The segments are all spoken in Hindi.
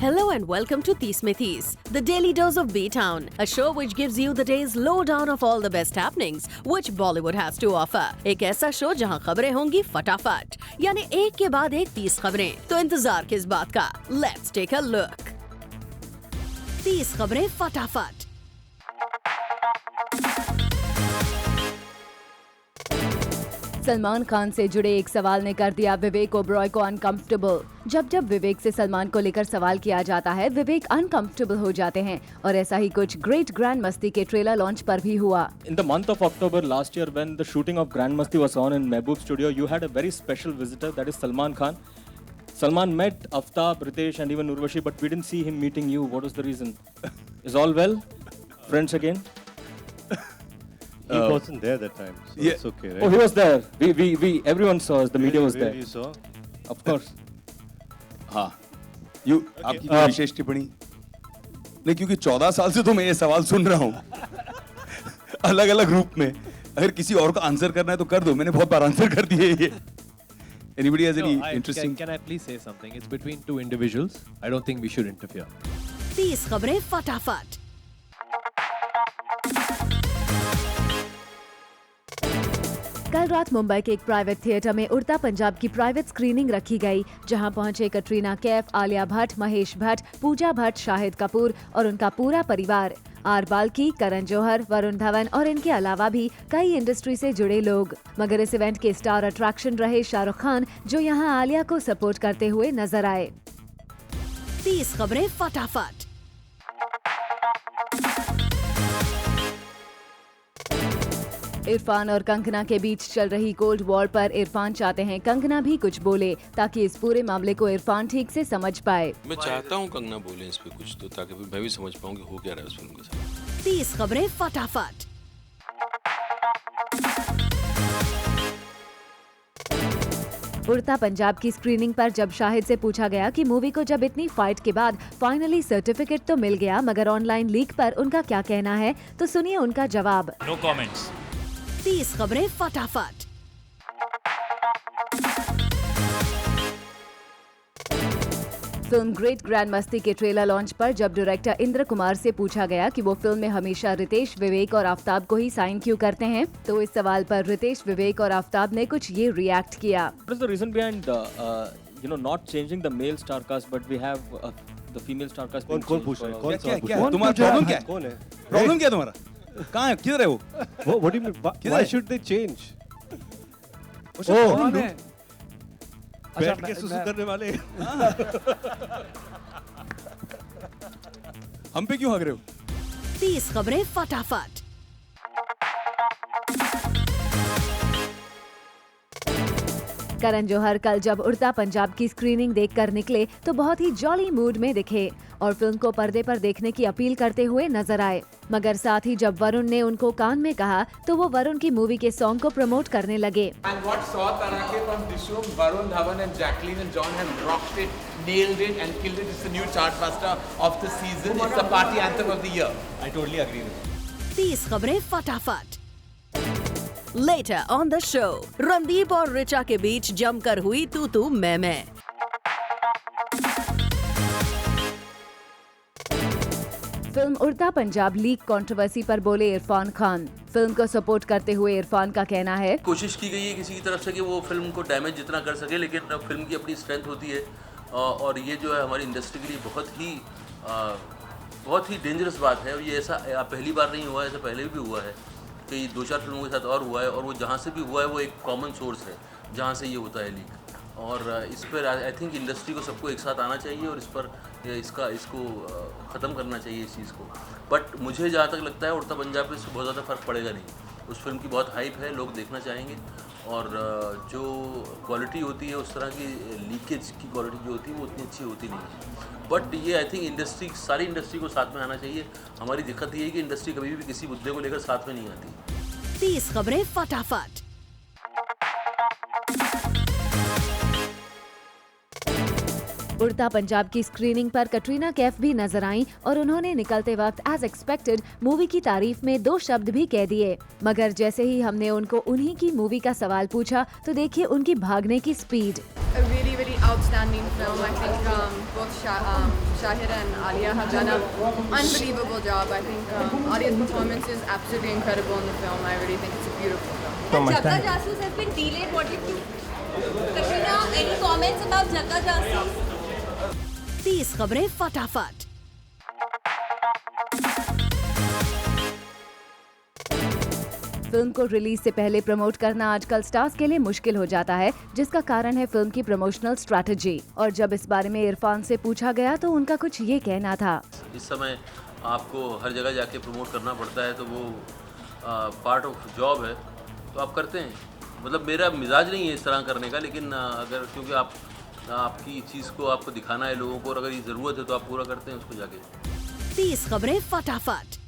Hello and welcome to Tees Mein Tees, the daily dose of B-Town, a show which gives you the day's lowdown of all the best happenings which Bollywood has to offer. एक ऐसा शो जहां खबरें होंगी फटाफट, यानी एक के बाद एक 30 खबरें। तो इंतजार किस बात का? Let's take a look. 30 खबरें फटाफट। सलमान खान से जुड़े एक सवाल ने कर दिया विवेक ओबरॉय को अनकंफर्टेबल। जब विवेक से सलमान को लेकर सवाल किया जाता है, विवेक अनकंफर्टेबल हो जाते हैं और ऐसा ही कुछ ग्रेट ग्रैंड मस्ती के ट्रेलर लॉन्च पर भी हुआ। In the month of October last year, when the shooting of Grand Masti was on in Mehboob Studio, you had a very special visitor, that is Salman Khan. Salman met Aftab, Ritesh and even Urvashi, but we didn't see him meeting you. What was the reason? Is all well? Friends again? He wasn't there that time, so Yeah. it's okay, right? Oh, he was there. We everyone saw us. The media was there. You saw? Of course. हाँ, आपकी कोई विशेष टिप्पणी नहीं, क्योंकि 14 साल से तो मैं ये सवाल सुन रहा हूँ अलग अलग रूप में। अगर किसी और को आंसर करना है तो कर दो, मैंने बहुत बार आंसर कर दिए ये। Anybody has any interesting? Can I please say something? It's between two individuals. I don't think we should interfere. 30 खबरें फटाफट। कल रात मुंबई के एक प्राइवेट थिएटर में उड़ता पंजाब की प्राइवेट स्क्रीनिंग रखी गई, जहां पहुंचे कटरीना कैफ, आलिया भट्ट, महेश भट्ट, पूजा भट्ट, शाहिद कपूर और उनका पूरा परिवार, आर बाल्की, करण जौहर, वरुण धवन और इनके अलावा भी कई इंडस्ट्री से जुड़े लोग। मगर इस इवेंट के स्टार अट्रैक्शन रहे शाहरुख खान, जो यहां आलिया को सपोर्ट करते हुए नजर आए। 30 खबरें फटाफट। इरफान और कंगना के बीच चल रही कोल्ड वॉर पर इरफान चाहते हैं कंगना भी कुछ बोले, ताकि इस पूरे मामले को इरफान ठीक से समझ पाए। मैं चाहता हूं कंगना बोले इस पे कुछ, तो ताकि मैं भी समझ पाऊं कि हो क्या रहा है उस फिल्म के साथ। 30 खबरें फटाफट। उड़ता पंजाब की स्क्रीनिंग पर जब शाहिद से पूछा गया कि मूवी को जब इतनी फाइट के बाद फाइनली सर्टिफिकेट तो मिल गया, मगर ऑनलाइन लीक पर उनका क्या कहना है, तो सुनिए उनका जवाब। No comments. 30 खबरें फटाफट। फिल्म ग्रेट ग्रैंड मस्ती के ट्रेलर लॉन्च पर जब डायरेक्टर इंद्र कुमार से पूछा गया कि वो फिल्म में हमेशा रितेश, विवेक और आफ्ताब को ही साइन क्यों करते हैं, तो इस सवाल पर रितेश, विवेक और आफ्ताब ने कुछ ये रिएक्ट किया। What is the reason behind not changing the male star cast, but we have the female star cast? कौन पूछ रहा है? कौन क्या सवाल पूछ क्या रहा है? तुम्हारा प्रॉब्लम क्या है? कौन है? प्रॉब्लम क्या है तुम्हारा? कहाँ है? किधर है वो? What do you mean? किधर Why है? should they change? कौन है? बैठ के सुसु करने वाले। हम पे क्यों हग रहे हो? 30 खबरें फटाफट। करण जौहर कल जब उड़ता पंजाब की स्क्रीनिंग देखकर निकले तो बहुत ही जॉली मूड में दिखे और फिल्म को पर्दे पर देखने की अपील करते हुए नजर आए। मगर साथ ही जब वरुण ने उनको कान में कहा तो वो वरुण की मूवी के सॉन्ग को प्रमोट करने लगे। And what saw Tarake from Dishoom, Varun Dhawan and Jacqueline and John have rocked it, nailed it and killed it. It's the new chartbuster of the season. It's the party anthem of the year. I totally agree with you. 30 खबरें फटाफट। Later on the show, Randeep और रिचा के बीच जमकर हुई तू मैं। फिल्म उड़ता पंजाब लीक कंट्रोवर्सी पर बोले इरफान खान। फिल्म को सपोर्ट करते हुए इरफान का कहना है, कोशिश की गई है किसी की तरफ से कि वो फिल्म को डैमेज जितना कर सके, लेकिन फिल्म की अपनी स्ट्रेंथ होती है और ये जो है हमारी इंडस्ट्री के लिए बहुत ही डेंजरस बात है। और ये ऐसा पहली बार नहीं हुआ है, ऐसा पहले भी हुआ है कि 2-4 फिल्मों के साथ और हुआ है, और वो जहाँ से भी हुआ है वो एक कॉमन सोर्स है जहाँ से ये होता है लीक। और इस पर आई थिंक इंडस्ट्री को सबको एक साथ आना चाहिए और इसको ख़त्म करना चाहिए इस चीज़ को। बट मुझे जहाँ तक लगता है उड़ता पंजाब पे बहुत ज़्यादा फ़र्क पड़ेगा नहीं। उस फिल्म की बहुत हाइप है, लोग देखना चाहेंगे, और जो क्वालिटी होती है उस तरह की लीकेज की क्वालिटी जो होती है वो उतनी अच्छी होती नहीं है। बट ये आई थिंक सारी इंडस्ट्री को साथ में आना चाहिए। हमारी दिक्कत ये है कि इंडस्ट्री कभी भी किसी मुद्दे को लेकर साथ में नहीं आती। 30 खबरें फटाफट। उड़ता पंजाब की स्क्रीनिंग पर कटरीना कैफ भी नजर आईं और उन्होंने निकलते वक्त एज एक्सपेक्टेड मूवी की तारीफ में 2 शब्द भी कह दिए। मगर जैसे ही हमने उनको उन्हीं की मूवी का सवाल पूछा तो देखिए उनकी भागने की speed. A really, really outstanding film. I think both Shahid and Alia have done an unbelievable job. I think Alia's performance is absolutely incredible in the film. I really think it's a beautiful film. Jagga Jasoos has been delayed. What do you think? Katrina, any comments about Jagga Jasoos? 30 खबरें फटाफट। फिल्म को रिलीज से पहले प्रमोट करना आजकल स्टार्स के लिए मुश्किल हो जाता है, जिसका कारण है फिल्म की प्रमोशनल स्ट्रैटेजी। और जब इस बारे में इरफान से पूछा गया तो उनका कुछ ये कहना था। इस समय आपको हर जगह जाके प्रमोट करना पड़ता है, तो वो पार्ट ऑफ जॉब है, तो आप करते हैं। मतलब मेरा मिजाज नहीं है इस तरह करने का, लेकिन अगर क्योंकि आपकी चीज़ को आपको दिखाना है लोगों को, और अगर ये ज़रूरत है तो आप पूरा करते हैं उसको जाके। 30 खबरें फटाफट।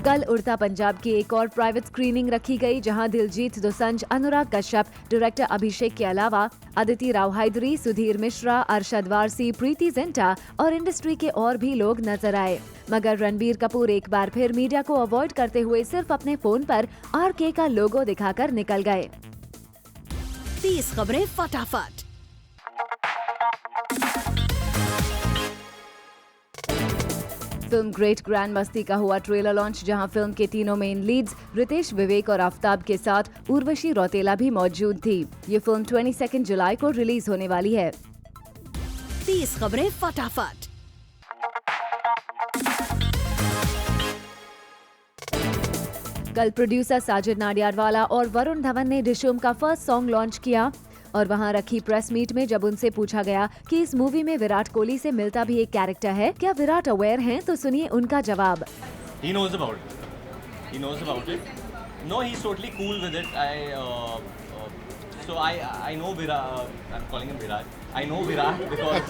कल उड़ता पंजाब की एक और प्राइवेट स्क्रीनिंग रखी गई, जहां दिलजीत दोसंझ, अनुराग कश्यप, डायरेक्टर अभिषेक के अलावा अदिति राव हैदरी, सुधीर मिश्रा, अरशद वारसी, प्रीति जिंटा और इंडस्ट्री के और भी लोग नजर आए। मगर रणबीर कपूर एक बार फिर मीडिया को अवॉइड करते हुए सिर्फ अपने फोन पर RK का लोगो दिखाकर निकल गए। 30 खबरें फटाफट। फिल्म ग्रेट ग्रैंड मस्ती का हुआ ट्रेलर लॉन्च, जहां फिल्म के तीनों मेन लीड्स रितेश, विवेक और आफ्ताब के साथ उर्वशी रौतेला भी मौजूद थी। ये फिल्म 22 जुलाई को रिलीज होने वाली है। 30 खबरें फटाफट। कल प्रोड्यूसर साजिद नाडियाडवाला और वरुण धवन ने डिशूम का फर्स्ट सॉन्ग लॉन्च किया, और वहां रखी प्रेस मीट में जब उनसे पूछा गया कि इस मूवी में विराट कोहली से मिलता भी एक कैरेक्टर है, क्या विराट अवेयर हैं, तो सुनिए उनका जवाब। He knows about it. He knows about it. No, he's totally cool with it. I know Virat. I'm calling him Virat. I know Virat because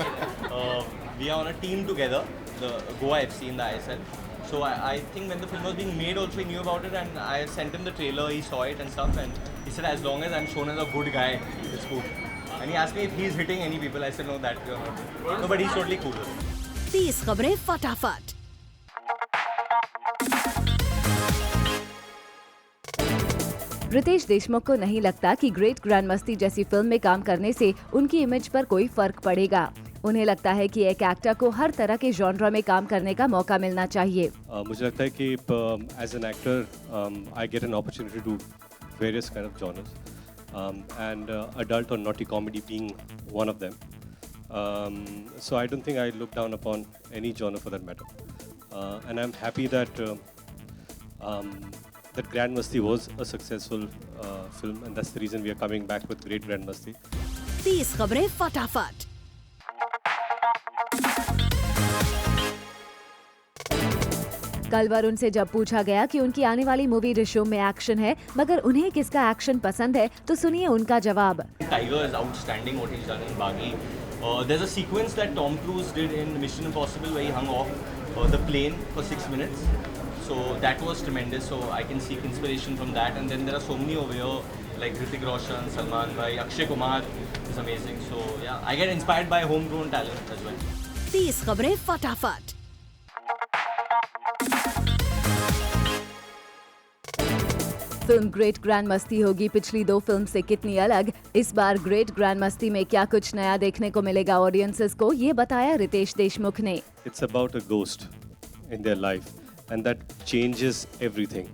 we are on a team together, the Goa FC in the ISL. So I think when the film was being made also he knew about it, and I sent him the trailer, he saw it and stuff, and he said as long as I'm shown as a good guy, it's cool. And he asked me if he's hitting any people. I said no, that you're not. No, but he's totally cool. 30 खबरें फटाफट। रितेश देशमुख को नहीं लगता कि ग्रेट ग्रैंड मस्ती जैसी फिल्म में काम करने से उनकी इमेज पर कोई फर्क पड़ेगा। उन्हें लगता है कि एक एक्टर को हर तरह के जॉनरा में काम करने का मौका मिलना चाहिए। मुझे लगता है कि as an actor I get an opportunity to various kind of genres and adult और naughty comedy being one of them. So I don't think I look down upon any genre for that matter, and I am happy that that Grand Masti was a successful film, and that's the reason we are coming back with Great Grand Masti. 30 खबरें फटाफट। कल वरुण से जब पूछा गया कि उनकी आने वाली मूवी डिशूम में एक्शन है, मगर उन्हें किसका एक्शन पसंद है, तो सुनिए उनका जवाब। Tiger is outstanding what he's done in Baghi. There's a sequence that Tom Cruise did in Mission Impossible where he hung off the plane for 6 minutes. So that was tremendous. So I can seek inspiration from that. And then there are so many over here like Hrithik Roshan, Salman Bhai, Akshay Kumar is amazing. So yeah, I get inspired by homegrown talent as well. 30 खबरें फटाफट। फिल्म ग्रेट ग्रैंड मस्ती होगी पिछली 2 फिल्म से कितनी अलग? इस बार ग्रेट ग्रैंड मस्ती में क्या कुछ नया देखने को मिलेगा ऑडियंसेस को, ये बताया रितेश देशमुख ने। It's about a ghost in their life, and that changes everything.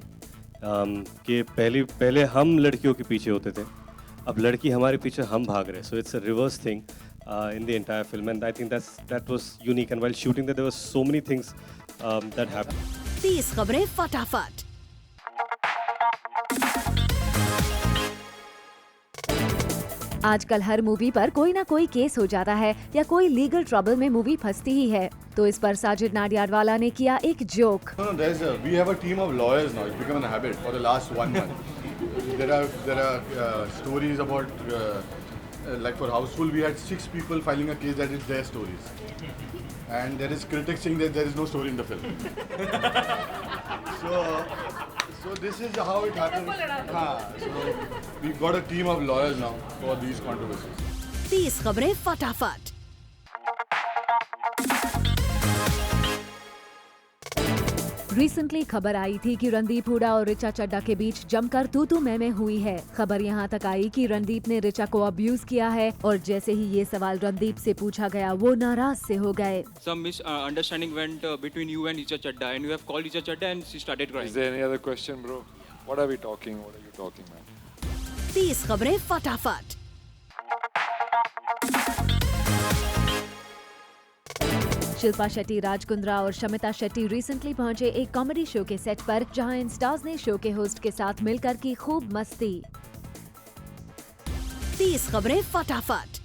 कि पहले हम लड़कियों के पीछे होते थे, अब लड़की हमारे पीछे हम भाग रहे. So it's a reverse thing in the entire film, and I think that was unique. And while shooting that, there were so many things that happened. 30 खबरें फटाफट। आजकल हर मूवी पर कोई ना कोई केस हो जाता है या कोई लीगल ट्रबल में मूवी फंसती ही है, तो इस पर साजिद नाडियाडवाला ने किया एक joke. We have a team of lawyers now. It's become a habit for the last 1 month. There are stories about like for Houseful we had 6 people filing a case that is their stories, and there is critics saying that there is no story in the film. So this is how it happens. So we've got a team of lawyers now for these controversies. 30 खबरें फटाफट। रिसेंटली खबर आई थी कि रणदीप हुडा और ऋचा चड्ढा के बीच जमकर तू मैं हुई है। खबर यहाँ तक आई कि रणदीप ने ऋचा को अब्यूज किया है और जैसे ही ये सवाल रणदीप से पूछा गया वो नाराज से हो गए। Some misunderstanding went between you and Richa Chadda, and you have called Richa Chadda and she started crying. Is there any other question, bro? What are we talking? What are you talking, man? 30 खबरें फटाफट। शिल्पा शेट्टी, राज कुंद्रा और शमिता शेट्टी रिसेंटली पहुंचे एक कॉमेडी शो के सेट पर, जहां इन स्टार्स ने शो के होस्ट के साथ मिलकर की खूब मस्ती। 30 खबरें फटाफट।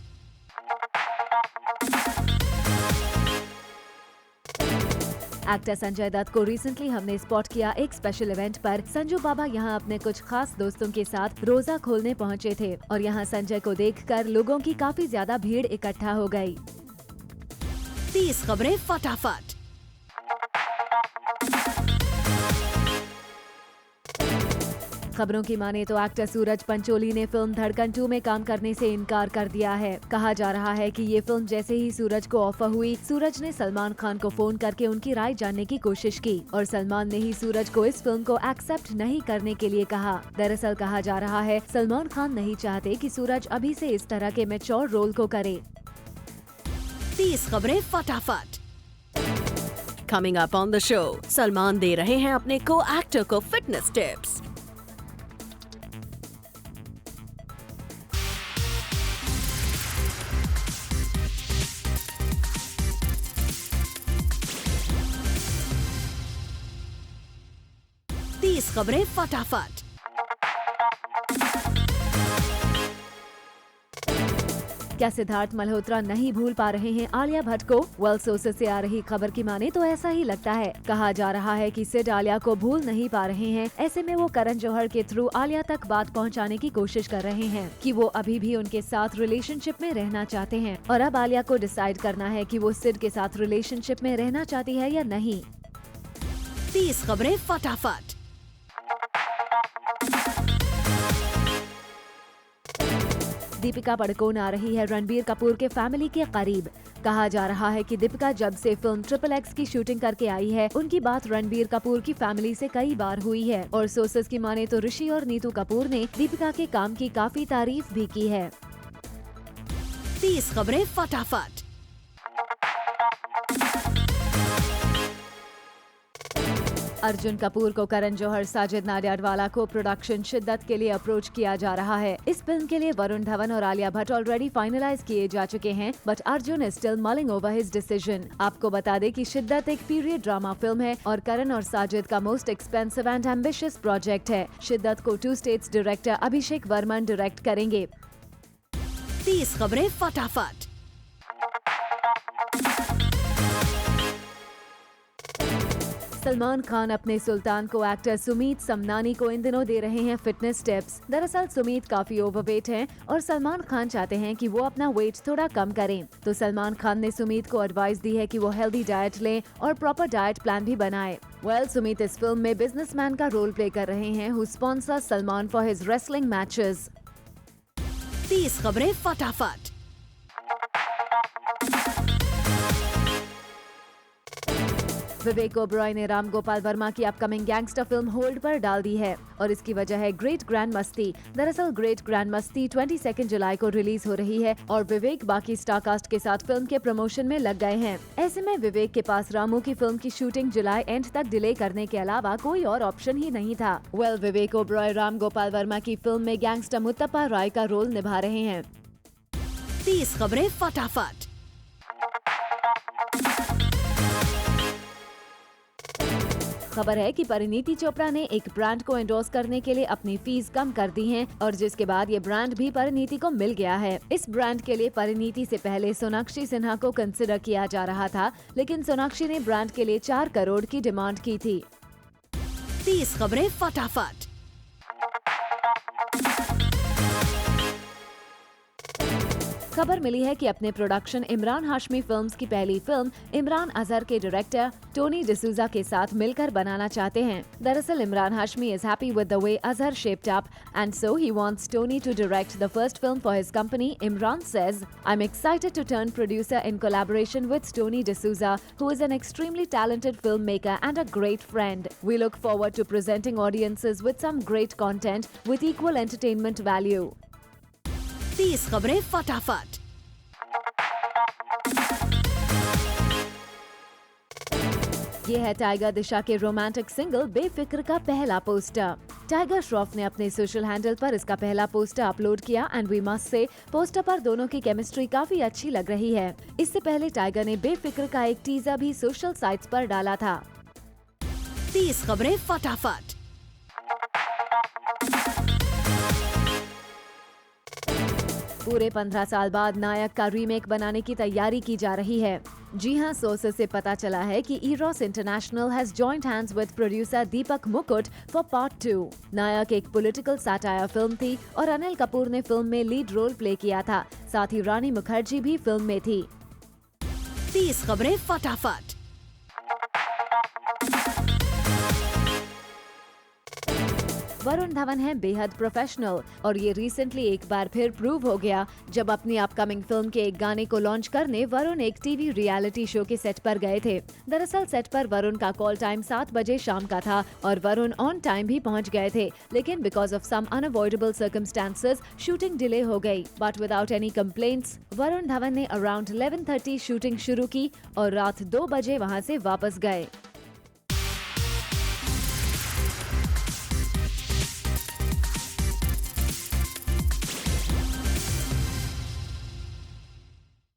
एक्टर संजय दत्त को रिसेंटली हमने स्पॉट किया एक स्पेशल इवेंट पर। संजू बाबा यहां अपने कुछ खास दोस्तों के साथ रोजा खोलने पहुंचे थे और यहां संजय को देखकर लोगों की काफी ज्यादा भीड़ इकट्ठा हो गई। 30 खबरें फटाफट। खबरों की माने तो एक्टर सूरज पंचोली ने फिल्म धड़कन 2 में काम करने से इनकार कर दिया है। कहा जा रहा है कि ये फिल्म जैसे ही सूरज को ऑफर हुई, सूरज ने सलमान खान को फोन करके उनकी राय जानने की कोशिश की और सलमान ने ही सूरज को इस फिल्म को एक्सेप्ट नहीं करने के लिए कहा। दरअसल कहा जा रहा है सलमान खान नहीं चाहते कि सूरज अभी से इस तरह के मैच्योर रोल को करे। 30 खबरें फटाफट। Coming up on the show, Salman दे रहे हैं अपने को एक्टर को फिटनेस टिप्स। खबरें फटाफट। क्या सिद्धार्थ मल्होत्रा नहीं भूल पा रहे हैं आलिया भट्ट को? वेल, सोर्सेस से आ रही खबर की माने तो ऐसा ही लगता है। कहा जा रहा है कि सिड आलिया को भूल नहीं पा रहे हैं। ऐसे में वो करण जौहर के थ्रू आलिया तक बात पहुंचाने की कोशिश कर रहे हैं कि वो अभी भी उनके साथ रिलेशनशिप में रहना चाहते हैं और अब आलिया को डिसाइड करना है कि वो सिड के साथ रिलेशनशिप में रहना चाहती है या नहीं। 30 खबरें फटाफट। दीपिका पादुकोण आ रही है रणबीर कपूर के फैमिली के करीब। कहा जा रहा है कि दीपिका जब से फिल्म XXX की शूटिंग करके आई है, उनकी बात रणबीर कपूर की फैमिली से कई बार हुई है और सोर्सेस की माने तो ऋषि और नीतू कपूर ने दीपिका के काम की काफी तारीफ भी की है। 30 खबरें फटाफट। अर्जुन कपूर को करण जौहर, साजिद नाडियाडवाला को प्रोडक्शन शिद्दत के लिए अप्रोच किया जा रहा है। इस फिल्म के लिए वरुण धवन और आलिया भट्ट ऑलरेडी फाइनलाइज किए जा चुके हैं, but Arjun is still mulling over his decision. आपको बता दें कि शिद्दत एक पीरियड ड्रामा फिल्म है और करण और साजिद का most expensive and ambitious project है। शिद्दत को 2 स्टेट्स डायरेक्टर अभिषेक वर्मन डायरेक्ट करेंगे। 30 खबरें फटाफट। सलमान खान अपने सुल्तान को एक्टर सुमीत समनानी को इन दिनों दे रहे हैं फिटनेस टिप्स। दरअसल सुमीत काफी ओवरवेट हैं और सलमान खान चाहते हैं कि वो अपना वेट थोड़ा कम करें, तो सलमान खान ने सुमीत को एडवाइस दी है कि वो हेल्दी डाइट लें और प्रॉपर डाइट प्लान भी बनाएं। वेल, सुमीत इस फिल्म में बिजनेसमैन का रोल प्ले कर रहे हैं who sponsor Salman for his wrestling matches. 30 खबरें फटाफट। विवेक ओबरॉय ने राम गोपाल वर्मा की अपकमिंग गैंगस्टर फिल्म होल्ड पर डाल दी है और इसकी वजह है ग्रेट ग्रैंड मस्ती। दरअसल ग्रेट ग्रैंड मस्ती 22 जुलाई को रिलीज हो रही है और विवेक बाकी स्टारकास्ट के साथ फिल्म के प्रमोशन में लग गए हैं। ऐसे में विवेक के पास रामू की फिल्म की शूटिंग जुलाई एंड तक डिले करने के अलावा कोई और ऑप्शन ही नहीं था। वेल, विवेक ओबरॉय राम गोपाल वर्मा की फिल्म में गैंगस्टर मुत्तपा राय का रोल निभा रहे हैं। 30 खबरें फटाफट। खबर है कि परिणीति चोपड़ा ने एक ब्रांड को एंडोर्स करने के लिए अपनी फीस कम कर दी है और जिसके बाद ये ब्रांड भी परिणीति को मिल गया है। इस ब्रांड के लिए परिणीति से पहले सोनाक्षी सिन्हा को कंसिडर किया जा रहा था, लेकिन सोनाक्षी ने ब्रांड के लिए 4 करोड़ की डिमांड की थी। 30 खबरें फटाफट। खबर मिली है कि अपने प्रोडक्शन इमरान हाशमी फिल्म्स की पहली फिल्म इमरान अजहर के डायरेक्टर टोनी डिसूजा के साथ मिलकर बनाना चाहते हैं। दरअसल Imran Hashmi is happy with the way Azhar shaped up and so he wants Tony to direct the first film for his company. Imran says, "I'm excited to turn producer in collaboration with Tony D'Souza, who is an extremely talented filmmaker and a great friend. We look forward to presenting audiences with some great content with equal entertainment value." 30 खबरें फटाफट। ये है टाइगर दिशा के रोमांटिक सिंगल बेफिक्र का पहला पोस्टर। टाइगर श्रॉफ ने अपने सोशल हैंडल पर इसका पहला पोस्टर अपलोड किया and we must say poster पर दोनों की केमिस्ट्री काफी अच्छी लग रही है। इससे पहले टाइगर ने बेफिक्र का एक टीजर भी सोशल साइट्स पर डाला था। 30 खबरें फटाफट। पूरे 15 साल बाद नायक का रीमेक बनाने की तैयारी की जा रही है। जी हां, सोर्सेस से पता चला है कि Eros International has joined hands with producer Deepak Mukut for part 2। नायक एक पॉलिटिकल सैटायर फिल्म थी और अनिल कपूर ने फिल्म में लीड रोल प्ले किया था। साथ ही रानी मुखर्जी भी फिल्म में थी। 30 खबरें फटाफट। वरुण धवन है बेहद प्रोफेशनल और ये रिसेंटली एक बार फिर प्रूव हो गया जब अपनी अपकमिंग फिल्म के एक गाने को लॉन्च करने वरुण एक टीवी रियलिटी शो के सेट पर गए थे। दरअसल सेट पर वरुण का कॉल टाइम 7 बजे शाम का था और वरुण ऑन टाइम भी पहुंच गए थे, लेकिन because of some unavoidable circumstances shooting delay हो गई। But without any complaints Varun Dhawan ने अराउंड 11:30 शूटिंग शुरू की और रात 2 बजे वहां से वापस गए।